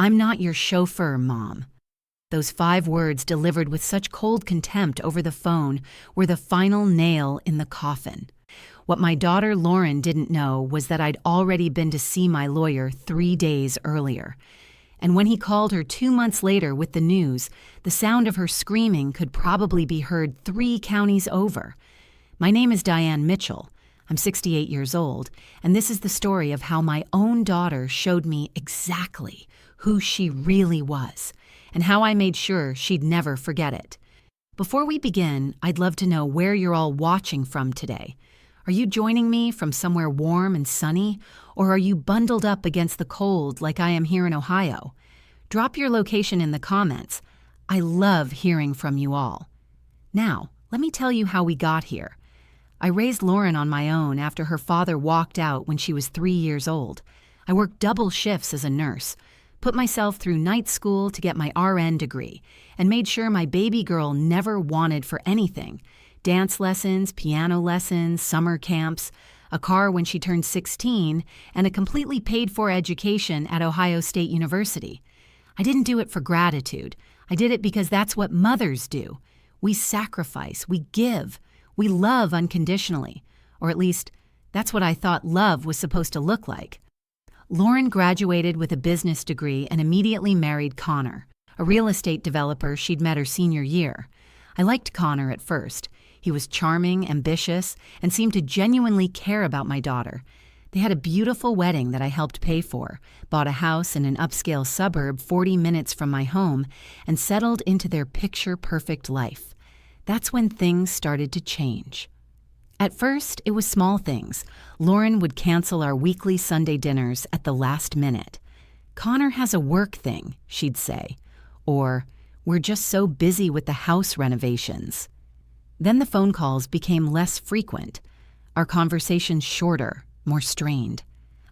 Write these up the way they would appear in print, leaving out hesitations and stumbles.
"I'm not your chauffeur, Mom." Those 5 words delivered with such cold contempt over the phone were the final nail in the coffin. What my daughter Lauren didn't know was that I'd already been to see my lawyer 3 days earlier. And when he called her 2 months later with the news, the sound of her screaming could probably be heard 3 counties over. My name is Diane Mitchell. I'm 68 years old, and this is the story of how my own daughter showed me exactly who she really was, and how I made sure she'd never forget it. Before we begin, I'd love to know where you're all watching from today. Are you joining me from somewhere warm and sunny, or are you bundled up against the cold like I am here in Ohio? Drop your location in the comments. I love hearing from you all. Now, let me tell you how we got here. I raised Lauren on my own after her father walked out when she was 3 years old. I worked double shifts as a nurse, put myself through night school to get my RN degree, and made sure my baby girl never wanted for anything: dance lessons, piano lessons, summer camps, a car when she turned 16, and a completely paid-for education at Ohio State University. I didn't do it for gratitude. I did it because that's what mothers do. We sacrifice, we give, we love unconditionally, or at least that's what I thought love was supposed to look like. Lauren graduated with a business degree and immediately married Connor, a real estate developer she'd met her senior year. I liked Connor at first. He was charming, ambitious, and seemed to genuinely care about my daughter. They had a beautiful wedding that I helped pay for, bought a house in an upscale suburb 40 minutes from my home, and settled into their picture-perfect life. That's when things started to change. At first, it was small things. Lauren would cancel our weekly Sunday dinners at the last minute. "Connor has a work thing," she'd say. Or, "We're just so busy with the house renovations." Then the phone calls became less frequent. Our conversations shorter, more strained.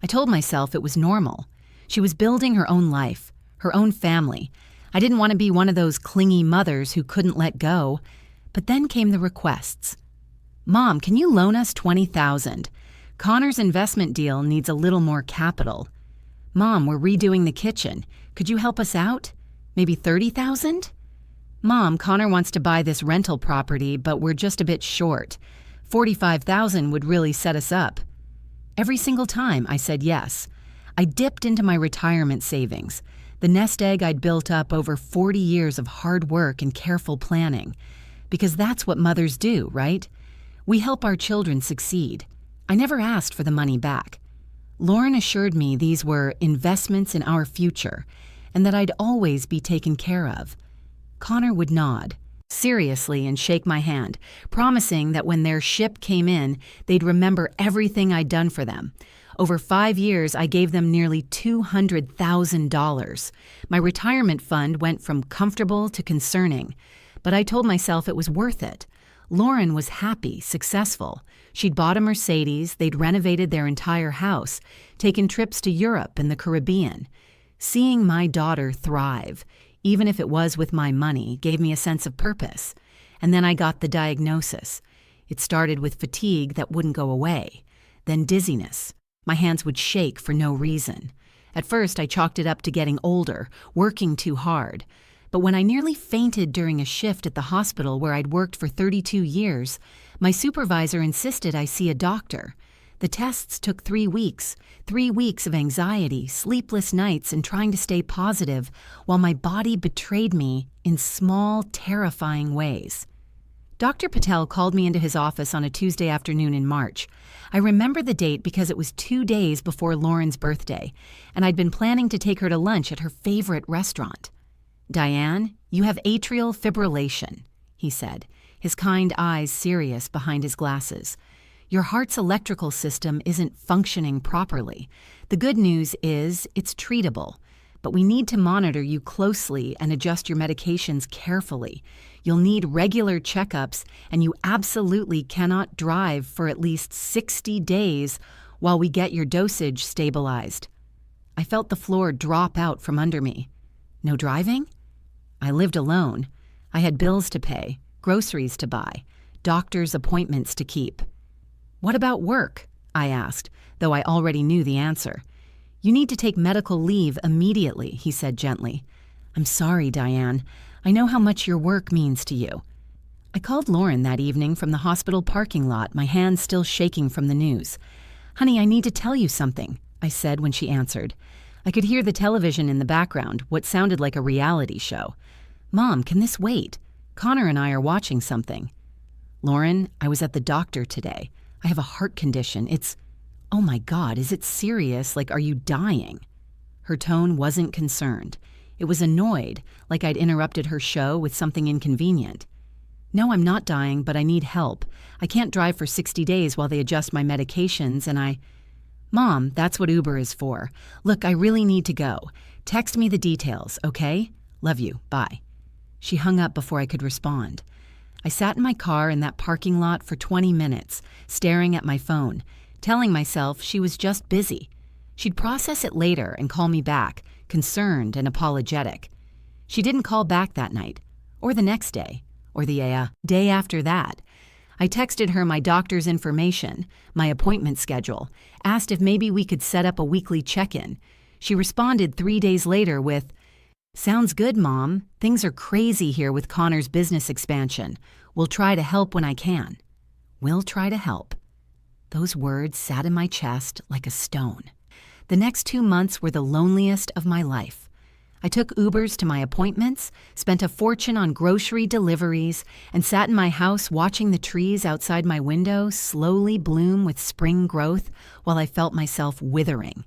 I told myself it was normal. She was building her own life, her own family. I didn't want to be one of those clingy mothers who couldn't let go. But then came the requests. "Mom, can you loan us $20,000? Connor's investment deal needs a little more capital. Mom, we're redoing the kitchen. Could you help us out? Maybe $30,000? Mom, Connor wants to buy this rental property, but we're just a bit short. $45,000 would really set us up." Every single time I said yes. I dipped into my retirement savings, the nest egg I'd built up over 40 years of hard work and careful planning. Because that's what mothers do, right? We help our children succeed. I never asked for the money back. Lauren assured me these were investments in our future, and that I'd always be taken care of. Connor would nod, seriously, and shake my hand, promising that when their ship came in, they'd remember everything I'd done for them. Over 5 years, I gave them nearly $200,000. My retirement fund went from comfortable to concerning. But I told myself it was worth it. Lauren was happy, successful. She'd bought a Mercedes, they'd renovated their entire house, taken trips to Europe and the Caribbean. Seeing my daughter thrive, even if it was with my money, gave me a sense of purpose. And then I got the diagnosis. It started with fatigue that wouldn't go away, then dizziness. My hands would shake for no reason. At first, I chalked it up to getting older, working too hard. But when I nearly fainted during a shift at the hospital where I'd worked for 32 years, my supervisor insisted I see a doctor. The tests took 3 weeks, 3 weeks of anxiety, sleepless nights, and trying to stay positive, while my body betrayed me in small, terrifying ways. Dr. Patel called me into his office on a Tuesday afternoon in March. I remember the date because it was 2 days before Lauren's birthday, and I'd been planning to take her to lunch at her favorite restaurant. "Diane, you have atrial fibrillation," he said, his kind eyes serious behind his glasses. "Your heart's electrical system isn't functioning properly. The good news is it's treatable, but we need to monitor you closely and adjust your medications carefully. You'll need regular checkups, and you absolutely cannot drive for at least 60 days while we get your dosage stabilized." I felt the floor drop out from under me. No driving? I lived alone. I had bills to pay, groceries to buy, doctor's appointments to keep. "What about work?" I asked, though I already knew the answer. You need to take medical leave immediately, he said gently. I'm sorry, Diane. I know how much your work means to you. I called Lauren that evening from the hospital parking lot, my hands still shaking from the news. Honey, I need to tell you something, I said when she answered. I could hear the television in the background, what sounded like a reality show. Mom, can this wait? Connor and I are watching something. Lauren, I was at the doctor today. I have a heart condition. Oh my God, is it serious? Like, are you dying? Her tone wasn't concerned. It was annoyed, like I'd interrupted her show with something inconvenient. No, I'm not dying, but I need help. I can't drive for 60 days while they adjust my medications, and Mom, that's what Uber is for. Look, I really need to go. Text me the details, okay? Love you. Bye. She hung up before I could respond. I sat in my car in that parking lot for 20 minutes, staring at my phone, telling myself she was just busy. She'd process it later and call me back, concerned and apologetic. She didn't call back that night, or the next day, or the day after that. I texted her my doctor's information, my appointment schedule, asked if maybe we could set up a weekly check-in. She responded 3 days later with, Sounds good, Mom. Things are crazy here with Connor's business expansion. We'll try to help when I can. We'll try to help. Those words sat in my chest like a stone. The next 2 months were the loneliest of my life. I took Ubers to my appointments, spent a fortune on grocery deliveries, and sat in my house watching the trees outside my window slowly bloom with spring growth while I felt myself withering.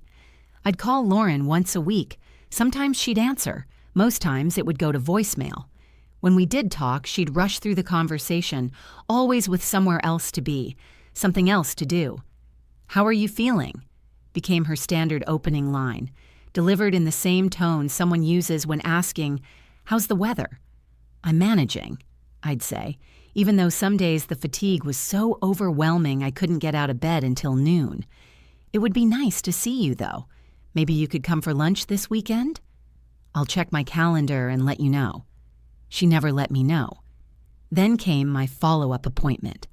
I'd call Lauren once a week. Sometimes she'd answer. Most times it would go to voicemail. When we did talk, she'd rush through the conversation, always with somewhere else to be, something else to do. How are you feeling? Became her standard opening line, delivered in the same tone someone uses when asking, How's the weather? I'm managing, I'd say, even though some days the fatigue was so overwhelming I couldn't get out of bed until noon. It would be nice to see you, though. Maybe you could come for lunch this weekend? I'll check my calendar and let you know. She never let me know. Then came my follow-up appointment.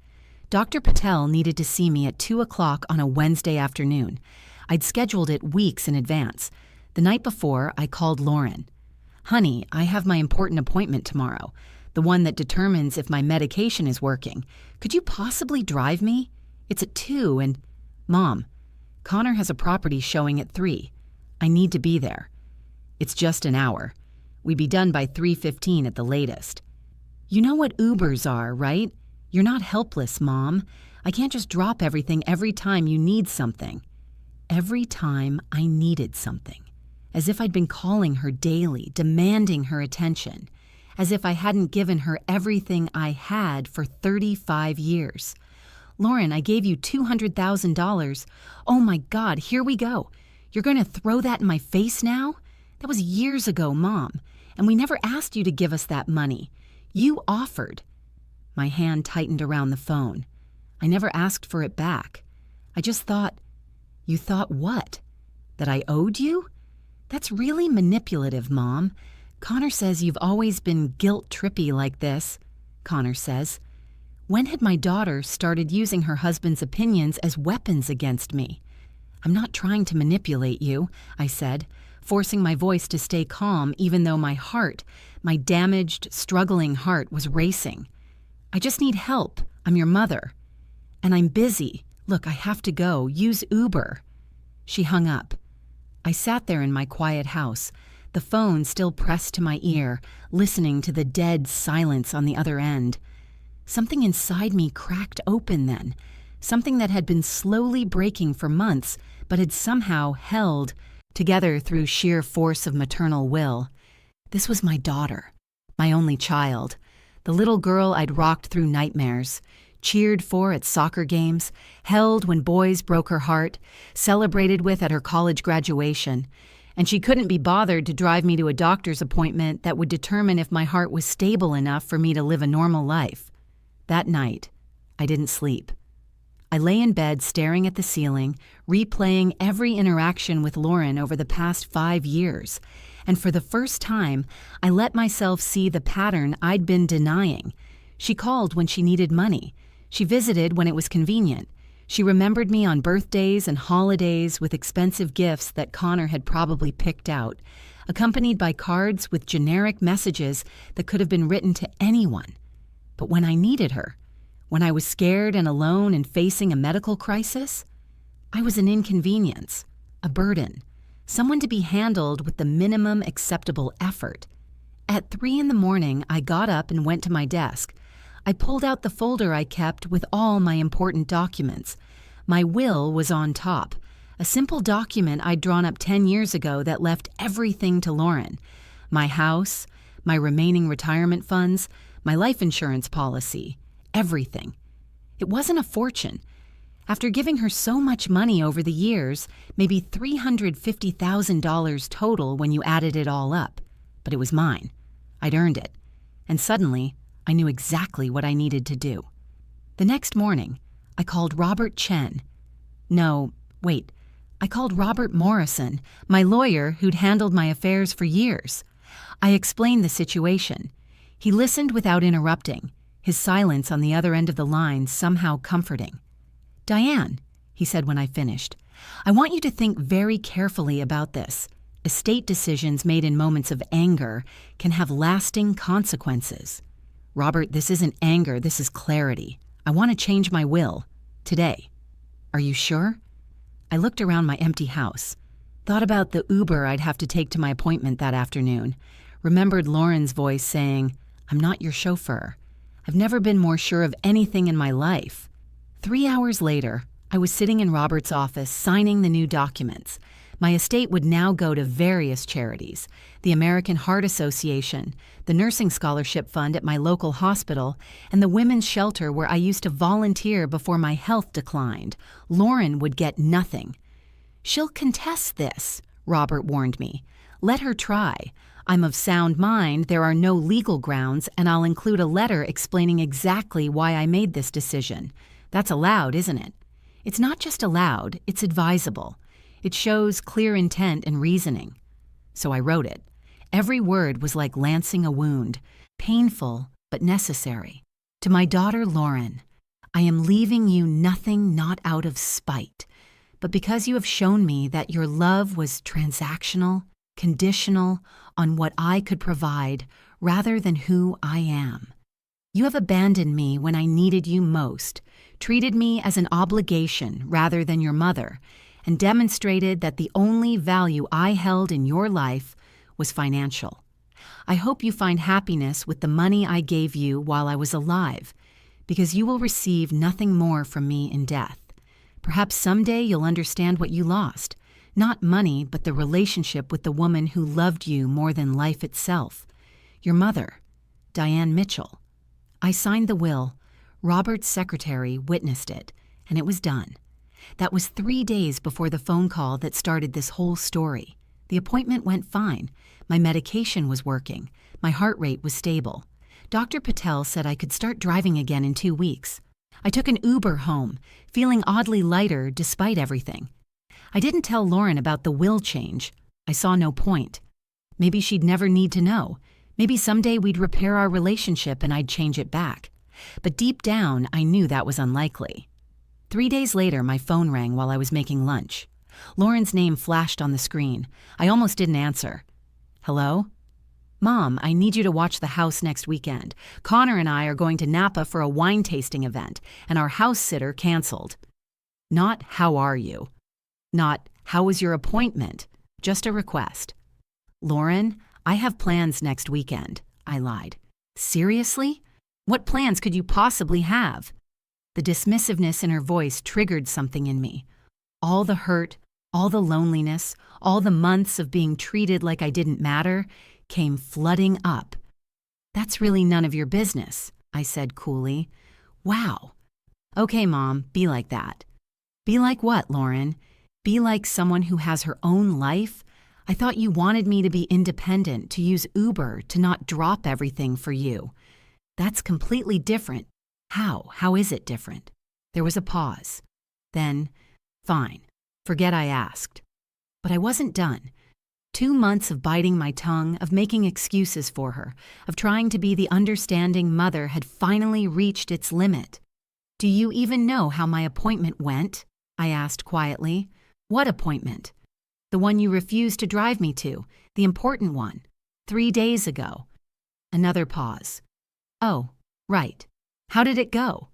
Dr. Patel needed to see me at 2 o'clock on a Wednesday afternoon. I'd scheduled it weeks in advance. The night before, I called Lauren. Honey, I have my important appointment tomorrow, the one that determines if my medication is working. Could you possibly drive me? It's at 2 and... Mom, Connor has a property showing at 3. I need to be there. It's just an hour. We'd be done by 3:15 at the latest. You know what Ubers are, right? You're not helpless, Mom. I can't just drop everything every time you need something. Every time I needed something. As if I'd been calling her daily, demanding her attention. As if I hadn't given her everything I had for 35 years. Lauren, I gave you $200,000. Oh my God, here we go. You're going to throw that in my face now? That was years ago, Mom, and we never asked you to give us that money. You offered. My hand tightened around the phone. I never asked for it back. I just thought, you thought what? That I owed you? That's really manipulative, Mom. Connor says you've always been guilt-trippy like this, Connor says. When had my daughter started using her husband's opinions as weapons against me? I'm not trying to manipulate you, I said, forcing my voice to stay calm even though my heart, my damaged, struggling heart, was racing. I just need help. I'm your mother. And I'm busy. Look, I have to go. Use Uber. She hung up. I sat there in my quiet house, the phone still pressed to my ear, listening to the dead silence on the other end. Something inside me cracked open then, something that had been slowly breaking for months, but had somehow held together through sheer force of maternal will. This was my daughter, my only child, the little girl I'd rocked through nightmares, cheered for at soccer games, held when boys broke her heart, celebrated with at her college graduation, and she couldn't be bothered to drive me to a doctor's appointment that would determine if my heart was stable enough for me to live a normal life. That night, I didn't sleep. I lay in bed staring at the ceiling, replaying every interaction with Lauren over the past 5 years, and for the first time, I let myself see the pattern I'd been denying. She called when she needed money. She visited when it was convenient. She remembered me on birthdays and holidays with expensive gifts that Connor had probably picked out, accompanied by cards with generic messages that could have been written to anyone. But when I needed her, when I was scared and alone and facing a medical crisis, I was an inconvenience, a burden, someone to be handled with the minimum acceptable effort. At 3 in the morning, I got up and went to my desk. I pulled out the folder I kept with all my important documents. My will was on top, a simple document I'd drawn up 10 years ago that left everything to Lauren. My house, my remaining retirement funds, my life insurance policy, everything. It wasn't a fortune. After giving her so much money over the years, maybe $350,000 total when you added it all up. But it was mine. I'd earned it. And suddenly, I knew exactly what I needed to do. The next morning, I called Robert Chen. No, wait. I called Robert Morrison, my lawyer who'd handled my affairs for years. I explained the situation. He listened without interrupting, his silence on the other end of the line somehow comforting. "Diane," he said when I finished, "I want you to think very carefully about this. Estate decisions made in moments of anger can have lasting consequences." "Robert, this isn't anger, this is clarity. I want to change my will. Today." "Are you sure?" I looked around my empty house, thought about the Uber I'd have to take to my appointment that afternoon, remembered Lauren's voice saying, "I'm not your chauffeur." I've never been more sure of anything in my life. 3 hours later, I was sitting in Robert's office signing the new documents. My estate would now go to various charities: the American Heart Association, the Nursing Scholarship Fund at my local hospital, and the women's shelter where I used to volunteer before my health declined. Lauren would get nothing. "She'll contest this," Robert warned me. "Let her try. I'm of sound mind, there are no legal grounds, and I'll include a letter explaining exactly why I made this decision. That's allowed, isn't it?" "It's not just allowed, it's advisable. It shows clear intent and reasoning." So I wrote it. Every word was like lancing a wound, painful but necessary. "To my daughter Lauren, I am leaving you nothing not out of spite, but because you have shown me that your love was transactional, conditional on what I could provide rather than who I am. You have abandoned me when I needed you most, treated me as an obligation rather than your mother, and demonstrated that the only value I held in your life was financial. I hope you find happiness with the money I gave you while I was alive, because you will receive nothing more from me in death. Perhaps someday you'll understand what you lost, not money, but the relationship with the woman who loved you more than life itself. Your mother, Diane Mitchell." I signed the will. Robert's secretary witnessed it, and it was done. That was 3 days before the phone call that started this whole story. The appointment went fine. My medication was working. My heart rate was stable. Dr. Patel said I could start driving again in 2 weeks. I took an Uber home, feeling oddly lighter despite everything. I didn't tell Lauren about the will change. I saw no point. Maybe she'd never need to know. Maybe someday we'd repair our relationship and I'd change it back. But deep down, I knew that was unlikely. 3 days later, my phone rang while I was making lunch. Lauren's name flashed on the screen. I almost didn't answer. "Hello?" "Mom, I need you to watch the house next weekend. Connor and I are going to Napa for a wine tasting event, and our house sitter canceled." Not "how are you?" Not "how was your appointment?" Just a request. "Lauren, I have plans next weekend," I lied. "Seriously? What plans could you possibly have?" The dismissiveness in her voice triggered something in me. All the hurt, all the loneliness, all the months of being treated like I didn't matter came flooding up. "That's really none of your business," I said coolly. "Wow. Okay, Mom, be like that." "Be like what, Lauren? Be like someone who has her own life? I thought you wanted me to be independent, to use Uber, to not drop everything for you. That's completely different." "How? How is it different?" There was a pause. Then, "Fine. Forget I asked." But I wasn't done. 2 months of biting my tongue, of making excuses for her, of trying to be the understanding mother had finally reached its limit. Do you even know how my appointment went? I asked quietly. What appointment? The one you refused to drive me to, the important one, 3 days ago. Another pause. Oh, right. How did it go?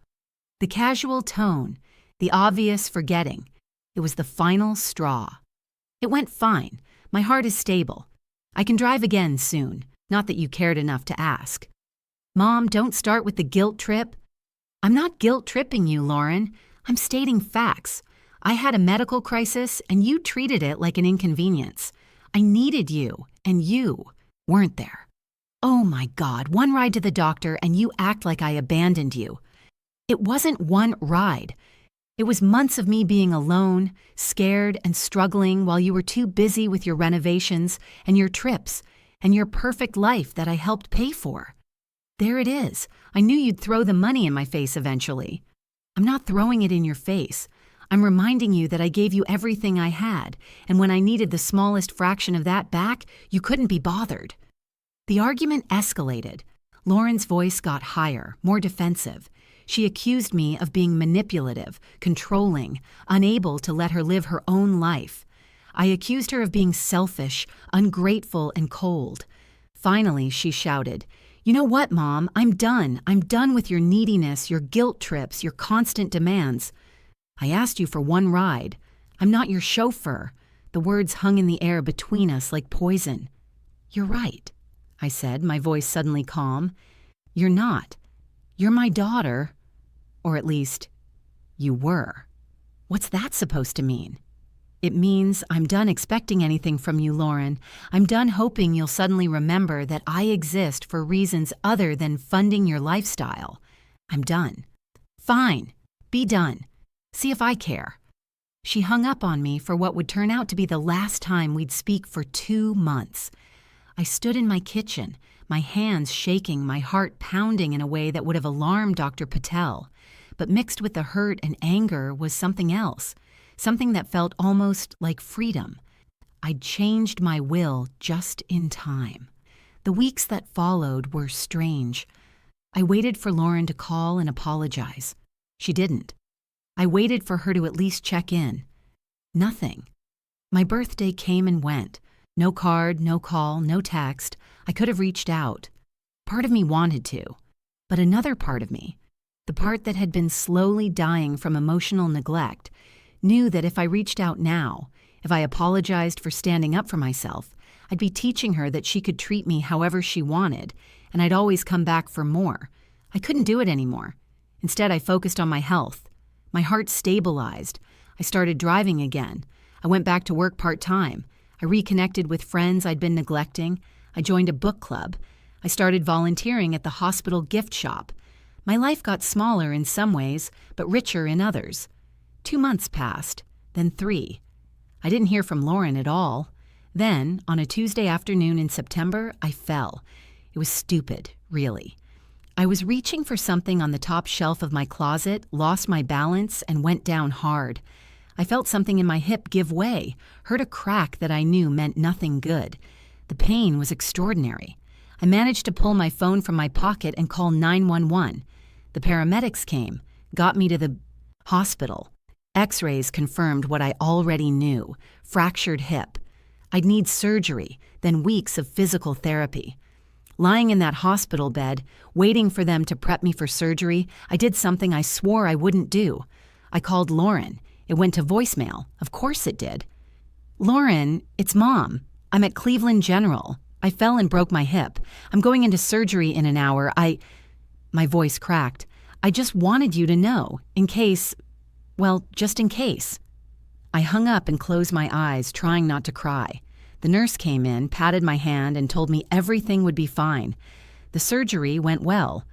The casual tone, the obvious forgetting. It was the final straw. It went fine. My heart is stable. I can drive again soon, not that you cared enough to ask. Mom, don't start with the guilt trip. I'm not guilt-tripping you, Lauren. I'm stating facts. I had a medical crisis, and you treated it like an inconvenience. I needed you, and you weren't there. Oh my God, one ride to the doctor, and you act like I abandoned you. It wasn't one ride. It was months of me being alone, scared, and struggling while you were too busy with your renovations and your trips and your perfect life that I helped pay for. There it is. I knew you'd throw the money in my face eventually. I'm not throwing it in your face. I'm reminding you that I gave you everything I had, and when I needed the smallest fraction of that back, you couldn't be bothered. The argument escalated. Lauren's voice got higher, more defensive. She accused me of being manipulative, controlling, unable to let her live her own life. I accused her of being selfish, ungrateful, and cold. Finally, she shouted, "You know what, Mom? I'm done. I'm done with your neediness, your guilt trips, your constant demands. I asked you for one ride. I'm not your chauffeur." The words hung in the air between us like poison. "You're right," I said, my voice suddenly calm. "You're not. You're my daughter. Or at least, you were." What's that supposed to mean? It means I'm done expecting anything from you, Lauren. I'm done hoping you'll suddenly remember that I exist for reasons other than funding your lifestyle. I'm done. Fine. Be done. See if I care. She hung up on me for what would turn out to be the last time we'd speak for 2 months. I stood in my kitchen, my hands shaking, my heart pounding in a way that would have alarmed Dr. Patel. But mixed with the hurt and anger was something else. Something that felt almost like freedom. I'd changed my will just in time. The weeks that followed were strange. I waited for Lauren to call and apologize. She didn't. I waited for her to at least check in. Nothing. My birthday came and went. No card, no call, no text. I could have reached out. Part of me wanted to. But another part of me, the part that had been slowly dying from emotional neglect, knew that if I reached out now, if I apologized for standing up for myself, I'd be teaching her that she could treat me however she wanted, and I'd always come back for more. I couldn't do it anymore. Instead, I focused on my health. My heart stabilized. I started driving again. I went back to work part-time. I reconnected with friends I'd been neglecting. I joined a book club. I started volunteering at the hospital gift shop. My life got smaller in some ways, but richer in others. 2 months passed, then 3. I didn't hear from Lauren at all. Then, on a Tuesday afternoon in September, I fell. It was stupid, really. I was reaching for something on the top shelf of my closet, lost my balance, and went down hard. I felt something in my hip give way, heard a crack that I knew meant nothing good. The pain was extraordinary. I managed to pull my phone from my pocket and call 911. The paramedics came, got me to the hospital. X-rays confirmed what I already knew, fractured hip. I'd need surgery, then weeks of physical therapy. Lying in that hospital bed, waiting for them to prep me for surgery, I did something I swore I wouldn't do. I called Lauren. It went to voicemail. Of course it did. "Lauren, it's Mom. I'm at Cleveland General. I fell and broke my hip. I'm going into surgery in an hour. My voice cracked. "I just wanted you to know, in case... Well, just in case." I hung up and closed my eyes, trying not to cry. The nurse came in, patted my hand, and told me everything would be fine. The surgery went well.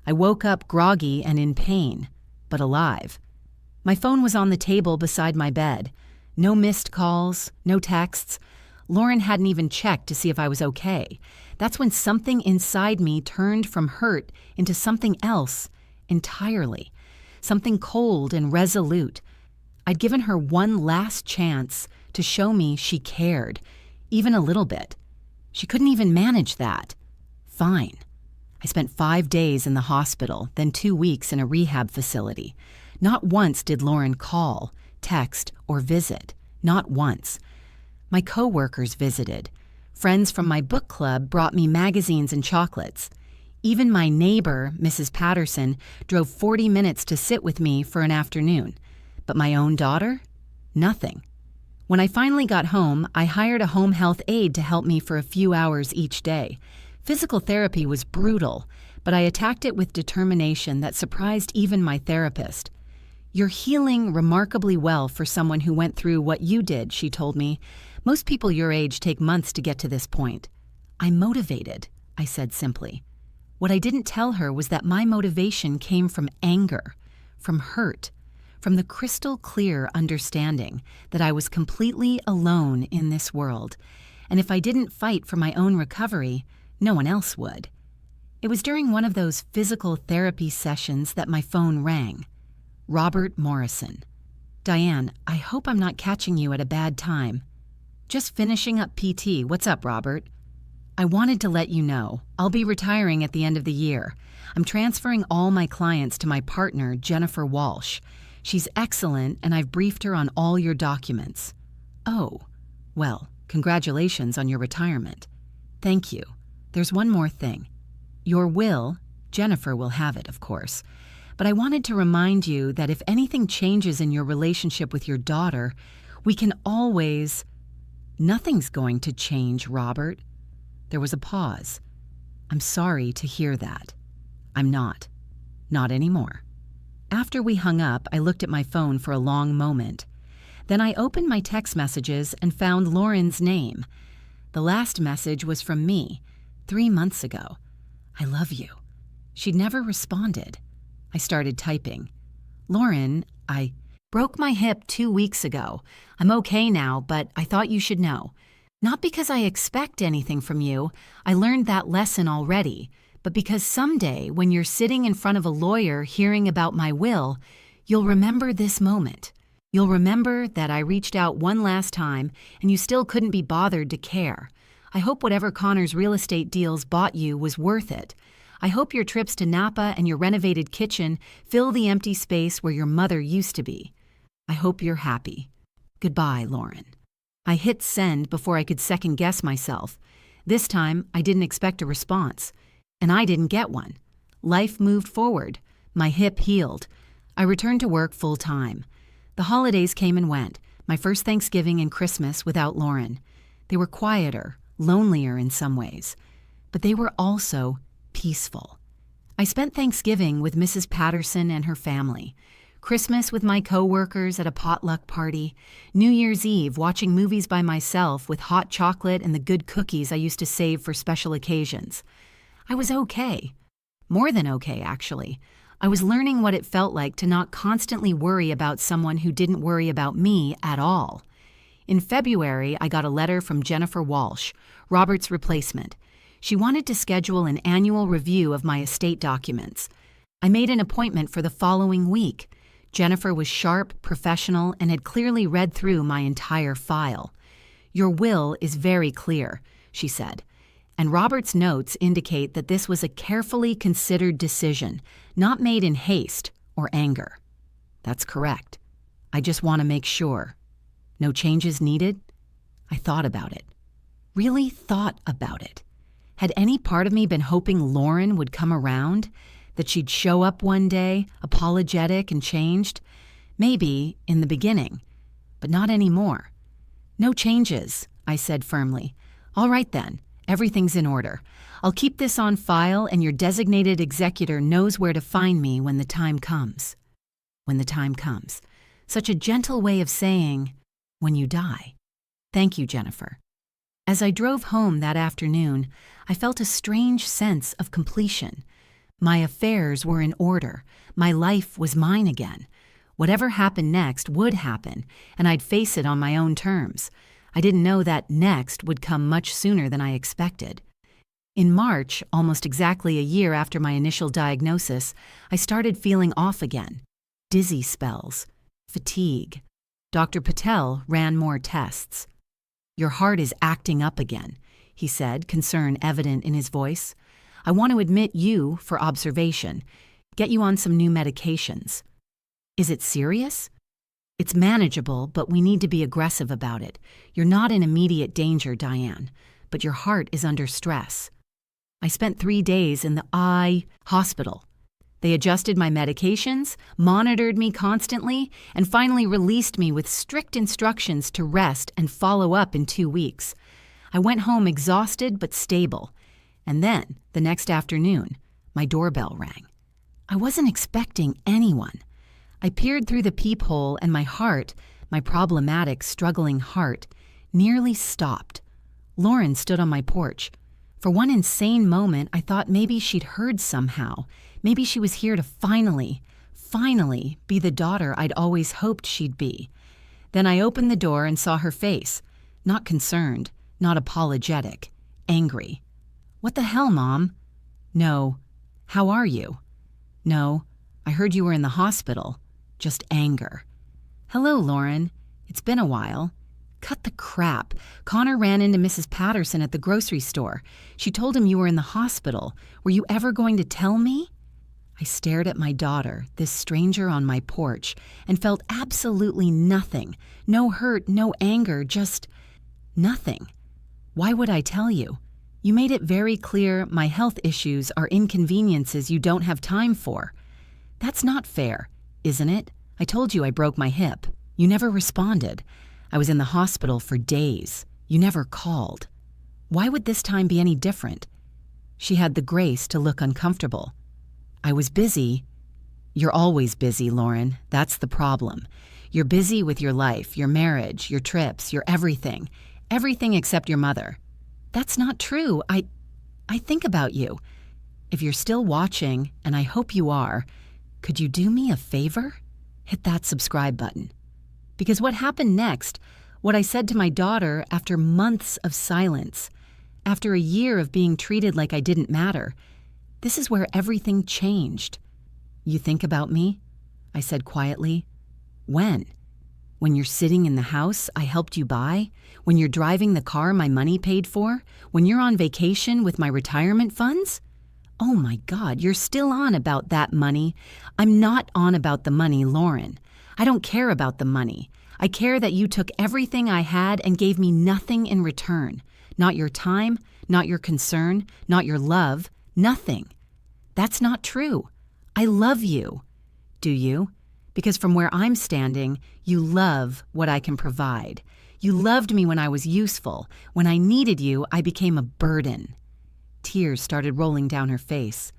I woke up groggy and in pain, but alive. My phone was on the table beside my bed. No missed calls, no texts. Lauren hadn't even checked to see if I was okay. That's when something inside me turned from hurt into something else entirely. Something cold and resolute. I'd given her one last chance to show me she cared, even a little bit. She couldn't even manage that. Fine. I spent 5 days in the hospital, then 2 weeks in a rehab facility. Not once did Lauren call, text, or visit. Not once. My coworkers visited. Friends from my book club brought me magazines and chocolates. Even my neighbor, Mrs. Patterson, drove 40 minutes to sit with me for an afternoon. But my own daughter? Nothing. When I finally got home, I hired a home health aide to help me for a few hours each day. Physical therapy was brutal, but I attacked it with determination that surprised even my therapist. "You're healing remarkably well for someone who went through what you did," she told me. "Most people your age take months to get to this point." "I'm motivated," I said simply. What I didn't tell her was that my motivation came from anger, from hurt, from the crystal clear understanding that I was completely alone in this world, and if I didn't fight for my own recovery, no one else would. It was during one of those physical therapy sessions that my phone rang. Robert Morrison. "Diane, I hope I'm not catching you at a bad time." "Just finishing up PT. What's up, Robert?" "I wanted to let you know. I'll be retiring at the end of the year. I'm transferring all my clients to my partner, Jennifer Walsh. She's excellent, and I've briefed her on all your documents." "Oh, well, congratulations on your retirement." "Thank you. There's one more thing. Your will, Jennifer will have it, of course. But I wanted to remind you that if anything changes in your relationship with your daughter, we can always—" "Nothing's going to change, Robert." There was a pause. "I'm sorry to hear that." "I'm not. Not anymore." After we hung up, I looked at my phone for a long moment. Then I opened my text messages and found Lauren's name. The last message was from me, 3 months ago. "I love you." She'd never responded. I started typing. "Lauren, I broke my hip 2 weeks ago. I'm okay now, but I thought you should know. Not because I expect anything from you, I learned that lesson already, but because someday when you're sitting in front of a lawyer hearing about my will, you'll remember this moment. You'll remember that I reached out one last time and you still couldn't be bothered to care. I hope whatever Connor's real estate deals bought you was worth it. I hope your trips to Napa and your renovated kitchen fill the empty space where your mother used to be. I hope you're happy. Goodbye, Lauren." I hit send before I could second-guess myself. This time, I didn't expect a response. And I didn't get one. Life moved forward. My hip healed. I returned to work full-time. The holidays came and went, my first Thanksgiving and Christmas without Lauren. They were quieter, lonelier in some ways. But they were also peaceful. I spent Thanksgiving with Mrs. Patterson and her family. Christmas with my coworkers at a potluck party, New Year's Eve watching movies by myself with hot chocolate and the good cookies I used to save for special occasions. I was okay. More than okay, actually. I was learning what it felt like to not constantly worry about someone who didn't worry about me at all. In February, I got a letter from Jennifer Walsh, Robert's replacement. She wanted to schedule an annual review of my estate documents. I made an appointment for the following week. Jennifer was sharp, professional, and had clearly read through my entire file. "Your will is very clear," she said, and Robert's notes indicate that this was a carefully considered decision, not made in haste or anger. That's correct. I just want to make sure. No changes needed? I thought about it. Really thought about it. Had any part of me been hoping Lauren would come around? That she'd show up one day, apologetic and changed? Maybe in the beginning, but not anymore. "No changes," I said firmly. "All right then, everything's in order. I'll keep this on file and your designated executor knows where to find me when the time comes." When the time comes. Such a gentle way of saying, when you die. Thank you, Jennifer. As I drove home that afternoon, I felt a strange sense of completion. My affairs were in order. My life was mine again. Whatever happened next would happen, and I'd face it on my own terms. I didn't know that next would come much sooner than I expected. In March, almost exactly a year after my initial diagnosis, I started feeling off again. Dizzy spells, fatigue. Dr. Patel ran more tests. "Your heart is acting up again," he said, concern evident in his voice. I want to admit you for observation, get you on some new medications. Is it serious? It's manageable, but we need to be aggressive about it. You're not in immediate danger, Diane, but your heart is under stress. I spent 3 days in the eye hospital. They adjusted my medications, monitored me constantly, and finally released me with strict instructions to rest and follow up in 2 weeks. I went home exhausted but stable. And then, the next afternoon, my doorbell rang. I wasn't expecting anyone. I peered through the peephole and my heart, my problematic, struggling heart, nearly stopped. Lauren stood on my porch. For one insane moment, I thought maybe she'd heard somehow. Maybe she was here to finally be the daughter I'd always hoped she'd be. Then I opened the door and saw her face. Not concerned, not apologetic, angry. "What the hell, Mom?" "No. How are you?" "No. I heard you were in the hospital." Just anger. "Hello, Lauren. It's been a while." "Cut the crap. Connor ran into Mrs. Patterson at the grocery store. She told him you were in the hospital. Were you ever going to tell me?" I stared at my daughter, this stranger on my porch, and felt absolutely nothing. No hurt, no anger, just nothing. "Why would I tell you? You made it very clear my health issues are inconveniences you don't have time for." "That's not fair, isn't it? I told you I broke my hip. You never responded. I was in the hospital for days. You never called. Why would this time be any different?" She had the grace to look uncomfortable. "I was busy." "You're always busy, Lauren. That's the problem. You're busy with your life, your marriage, your trips, your everything. Everything except your mother." "That's not true. I think about you. If you're still watching, and I hope you are, could you do me a favor? Hit that subscribe button." Because what happened next, what I said to my daughter after months of silence, after a year of being treated like I didn't matter, this is where everything changed. "You think about me?" I said quietly. "When? When you're sitting in the house I helped you buy? When you're driving the car my money paid for? When you're on vacation with my retirement funds?" "Oh my God, you're still on about that money." "I'm not on about the money, Lauren. I don't care about the money. I care that you took everything I had and gave me nothing in return. Not your time, not your concern, not your love, nothing. That's not true. I love you." "Do you?" Because from where I'm standing, you love what I can provide. You loved me when I was useful. When I needed you, I became a burden. Tears started rolling down her face.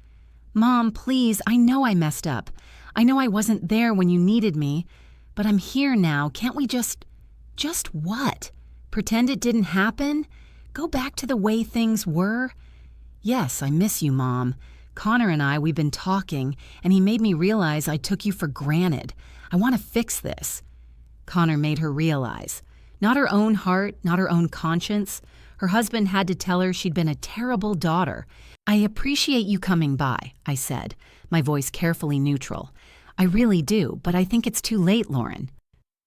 "Mom, please, I know I messed up. I know I wasn't there when you needed me, but I'm here now. Can't we just what? Pretend it didn't happen? Go back to the way things were?" "Yes, I miss you, Mom. Connor and we've been talking, and he made me realize I took you for granted. I want to fix this." Connor made her realize. Not her own heart, not her own conscience. Her husband had to tell her she'd been a terrible daughter. "I appreciate you coming by," I said, my voice carefully neutral. "I really do, but I think it's too late, Lauren."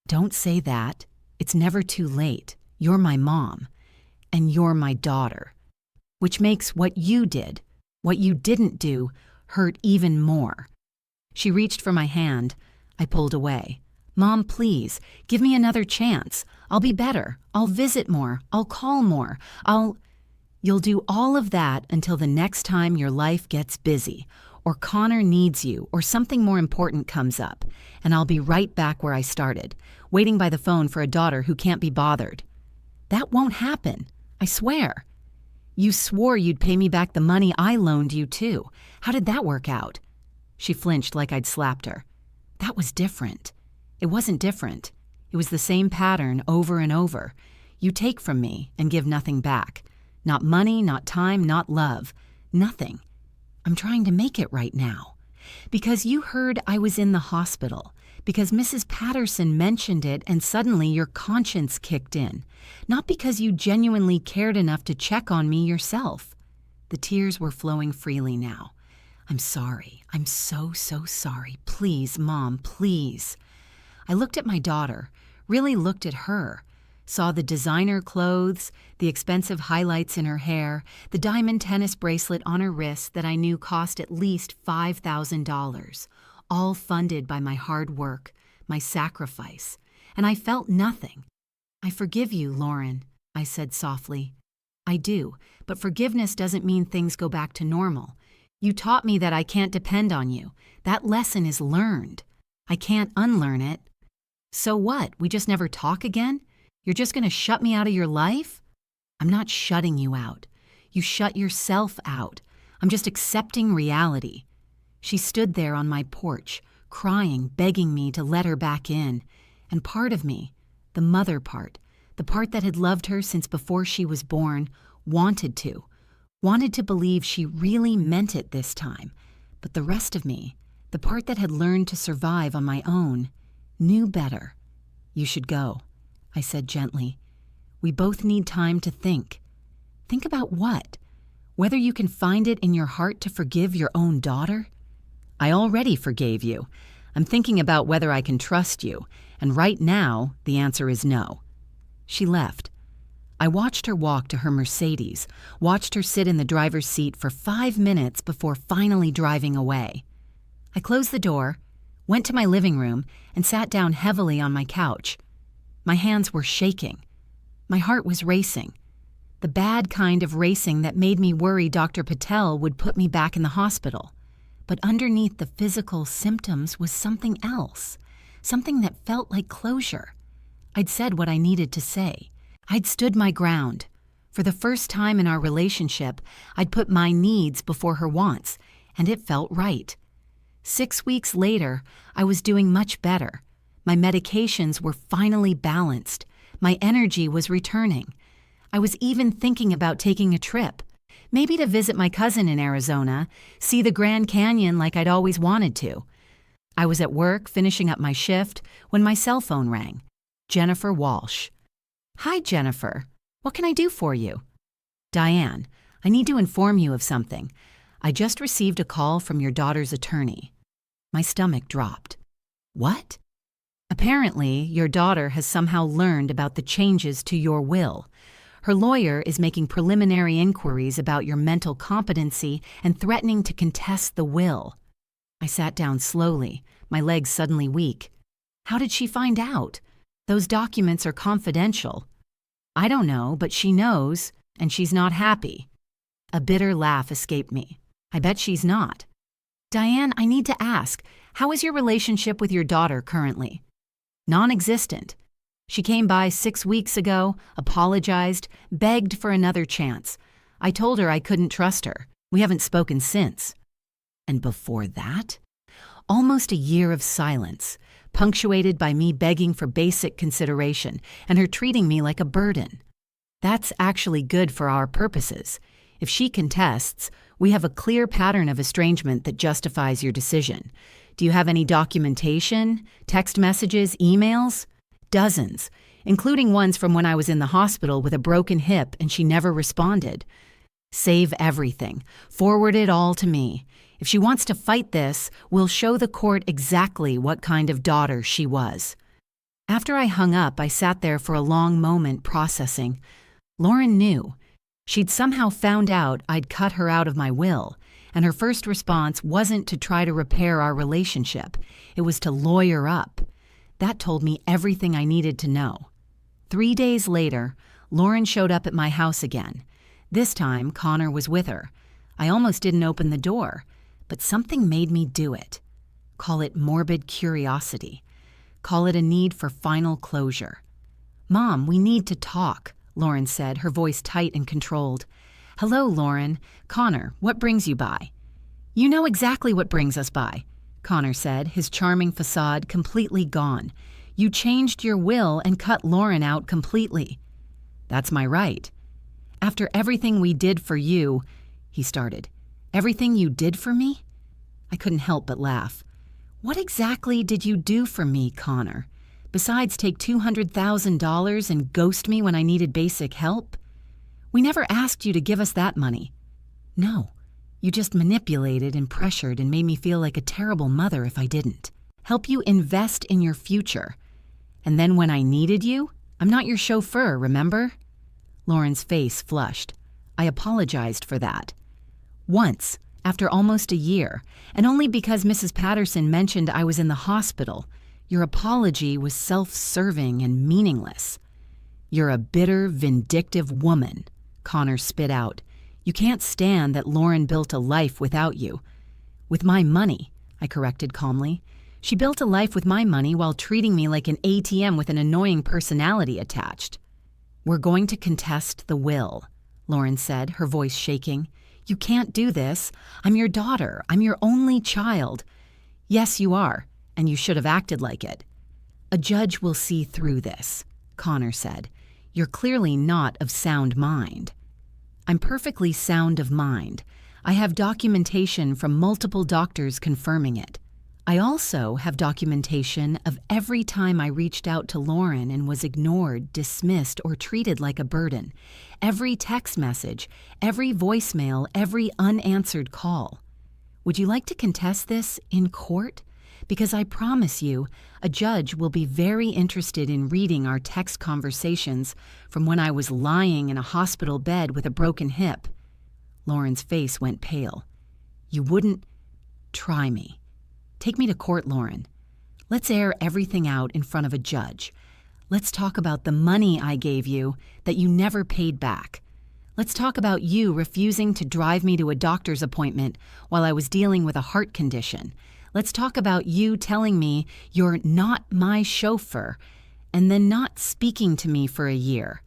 "Don't say that. It's never too late. You're my mom, and you're my daughter." Which makes what you did, what you didn't do, hurt even more. She reached for my hand. I pulled away. "Mom, please, give me another chance. I'll be better. I'll visit more. I'll call more. You'll do all of that until the next time your life gets busy, or Connor needs you, or something more important comes up, and I'll be right back where I started, waiting by the phone for a daughter who can't be bothered." "That won't happen. I swear." "You swore you'd pay me back the money I loaned you, too. How did that work out?" She flinched like I'd slapped her. "That was different." "It wasn't different. It was the same pattern over and over. You take from me and give nothing back. Not money, not time, not love. Nothing. I'm trying to make it right now. Because you heard I was in the hospital. Because Mrs. Patterson mentioned it and suddenly your conscience kicked in. Not because you genuinely cared enough to check on me yourself." The tears were flowing freely now. "I'm sorry. I'm so sorry. Please, Mom, please." I looked at my daughter, really looked at her. saw the designer clothes, the expensive highlights in her hair, the diamond tennis bracelet on her wrist that I knew cost at least $5,000, all funded by my hard work, my sacrifice, and I felt nothing. "I forgive you, Lauren," I said softly. "I do, but forgiveness doesn't mean things go back to normal. You taught me that I can't depend on you. That lesson is learned. I can't unlearn it." "So what? We just never talk again? You're just going to shut me out of your life?" "I'm not shutting you out. You shut yourself out. I'm just accepting reality." She stood there on my porch, crying, begging me to let her back in. And part of me, the mother part, the part that had loved her since before she was born, wanted to believe she really meant it this time. But the rest of me, the part that had learned to survive on my own, knew better. "You should go," I said gently. "We both need time to think." "Think about what? Whether you can find it in your heart to forgive your own daughter?" "I already forgave you. I'm thinking about whether I can trust you, and right now, the answer is no." She left. I watched her walk to her Mercedes, watched her sit in the driver's seat for 5 minutes before finally driving away. I closed the door, went to my living room, and sat down heavily on my couch. My hands were shaking. My heart was racing. The bad kind of racing that made me worry Dr. Patel would put me back in the hospital. But underneath the physical symptoms was something else, something that felt like closure. I'd said what I needed to say. I'd stood my ground. For the first time in our relationship, I'd put my needs before her wants, and it felt right. 6 weeks later, I was doing much better. My medications were finally balanced. My energy was returning. I was even thinking about taking a trip. Maybe to visit my cousin in Arizona, see the Grand Canyon like I'd always wanted to. I was at work finishing up my shift when my cell phone rang. Jennifer Walsh. "Hi, Jennifer. What can I do for you?" "Diane, I need to inform you of something. I just received a call from your daughter's attorney." My stomach dropped. "What?" "Apparently, your daughter has somehow learned about the changes to your will. Her lawyer is making preliminary inquiries about your mental competency and threatening to contest the will." I sat down slowly, my legs suddenly weak. "How did she find out? Those documents are confidential." "I don't know, but she knows, and she's not happy." A bitter laugh escaped me. "I bet she's not." "Diane, I need to ask, how is your relationship with your daughter currently?" "Non-existent. She came by 6 weeks ago, apologized, begged for another chance. I told her I couldn't trust her. We haven't spoken since." And before that? Almost a year of silence, punctuated by me begging for basic consideration and her treating me like a burden. That's actually good for our purposes. If she contests, we have a clear pattern of estrangement that justifies your decision. Do you have any documentation, text messages, emails? Dozens, including ones from when I was in the hospital with a broken hip and she never responded. Save everything. Forward it all to me. If she wants to fight this, we'll show the court exactly what kind of daughter she was. After I hung up, I sat there for a long moment processing. Lauren knew. She'd somehow found out I'd cut her out of my will, and her first response wasn't to try to repair our relationship. It was to lawyer up. That told me everything I needed to know. 3 days later, Lauren showed up at my house again. This time, Connor was with her. I almost didn't open the door, but something made me do it. Call it morbid curiosity. Call it a need for final closure. "Mom, we need to talk," Lauren said, her voice tight and controlled. "Hello, Lauren. Connor, what brings you by?" "You know exactly what brings us by," Connor said, his charming facade completely gone. "You changed your will and cut Lauren out completely." "That's my right." "After everything we did for you," he started. "Everything you did for me?" I couldn't help but laugh. "What exactly did you do for me, Connor? Besides take $200,000 and ghost me when I needed basic help? We never asked you to give us that money." "No. You just manipulated and pressured and made me feel like a terrible mother if I didn't. Help you invest in your future. And then when I needed you, I'm not your chauffeur, remember? Lauren's face flushed. I apologized for that. Once, after almost a year, and only because Mrs. Patterson mentioned I was in the hospital, your apology was self-serving and meaningless. You're a bitter, vindictive woman, Connor spit out. You can't stand that Lauren built a life without you. With my money, I corrected calmly. She built a life with my money while treating me like an ATM with an annoying personality attached. We're going to contest the will, Lauren said, her voice shaking. You can't do this. I'm your daughter. I'm your only child. Yes, you are, and you should have acted like it. A judge will see through this, Connor said. You're clearly not of sound mind. I'm perfectly sound of mind. I have documentation from multiple doctors confirming it. I also have documentation of every time I reached out to Lauren and was ignored, dismissed, or treated like a burden. Every text message, every voicemail, every unanswered call. Would you like to contest this in court? Because I promise you, a judge will be very interested in reading our text conversations from when I was lying in a hospital bed with a broken hip. Lauren's face went pale. You wouldn't try me. Take me to court, Lauren. Let's air everything out in front of a judge. Let's talk about the money I gave you that you never paid back. Let's talk about you refusing to drive me to a doctor's appointment while I was dealing with a heart condition. Let's talk about you telling me you're not my chauffeur and then not speaking to me for a year.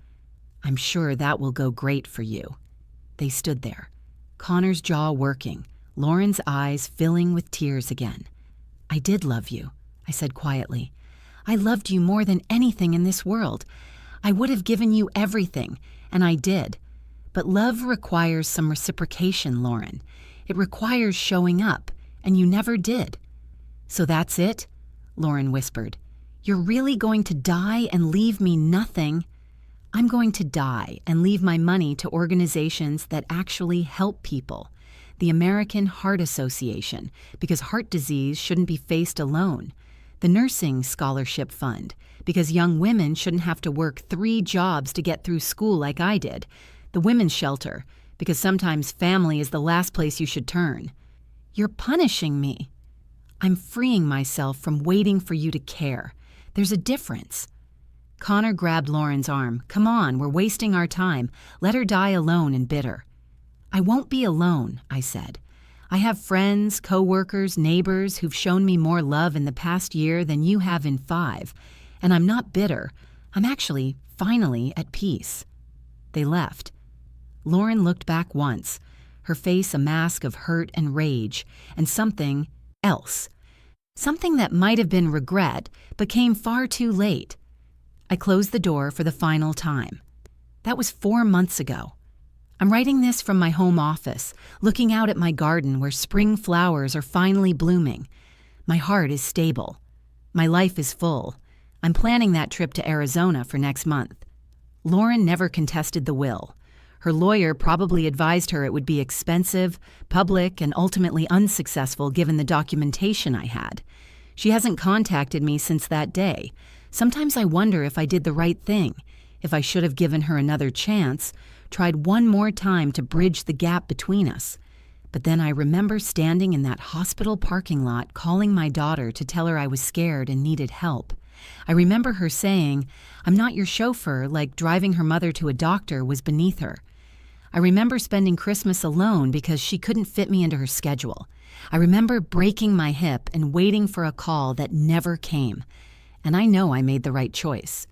I'm sure that will go great for you. They stood there, Connor's jaw working, Lauren's eyes filling with tears again. I did love you, I said quietly. I loved you more than anything in this world. I would have given you everything, and I did. But love requires some reciprocation, Lauren. It requires showing up, and you never did. So that's it? Lauren whispered. You're really going to die and leave me nothing? I'm going to die and leave my money to organizations that actually help people. The American Heart Association, because heart disease shouldn't be faced alone. The Nursing Scholarship Fund, because young women shouldn't have to work 3 jobs to get through school like I did. The Women's Shelter, because sometimes family is the last place you should turn. You're punishing me. I'm freeing myself from waiting for you to care. There's a difference. Connor grabbed Lauren's arm. Come on, we're wasting our time. Let her die alone and bitter. I won't be alone, I said. I have friends, co-workers, neighbors who've shown me more love in the past year than you have in 5. And I'm not bitter. I'm actually, finally, at peace. They left. Lauren looked back once, her face a mask of hurt and rage, and something else. Something that might have been regret, but came far too late. I closed the door for the final time. That was 4 months ago. I'm writing this from my home office, looking out at my garden where spring flowers are finally blooming. My heart is stable. My life is full. I'm planning that trip to Arizona for next month. Lauren never contested the will. Her lawyer probably advised her it would be expensive, public, and ultimately unsuccessful given the documentation I had. She hasn't contacted me since that day. Sometimes I wonder if I did the right thing, if I should have given her another chance, tried one more time to bridge the gap between us. But then I remember standing in that hospital parking lot calling my daughter to tell her I was scared and needed help. I remember her saying, I'm not your chauffeur, like driving her mother to a doctor was beneath her. I remember spending Christmas alone because she couldn't fit me into her schedule. I remember breaking my hip and waiting for a call that never came. And I know I made the right choice.